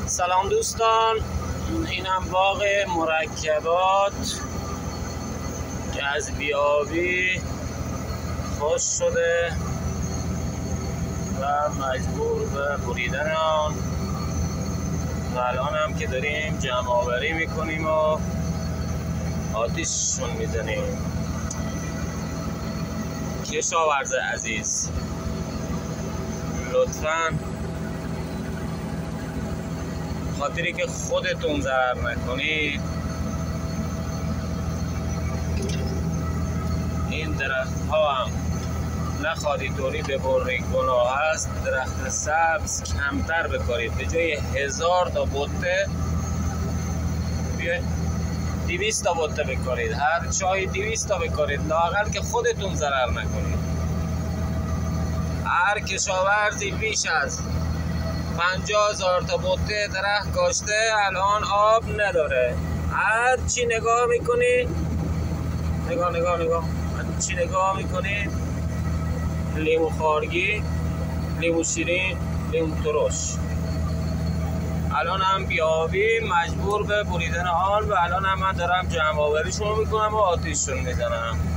سلام دوستان، اینم باغ مرکبات که از بیابی خوش شده و مجبور به بریدن آن و الان هم که داریم جمع آوری میکنیم و آتیششون میزنیم. کشاورز عزیز، لطفاً خاطری که خودتون ضرر نکنید این درخت ها هم نخواهید طوری ببرید، گناه است. درخت سبز کمتر بکارید، به جای 1000 تا بته 200 تا بته بکارید، هر چای 200 تا بکارید، لااقل که خودتون ضرر نکنید. هر کشاورزی بیش از 50,000 تا بته درخت کاشته الان آب نداره. هر چی نگاه میکنی، نگاه هر چی نگاه میکنی، لیمو خارگی، لیمو شیرین، لیمو ترش، الان هم بیابی مجبور به بریدن آن و الان هم من دارم جمع آوریشون میکنم و آتیششون میزنم.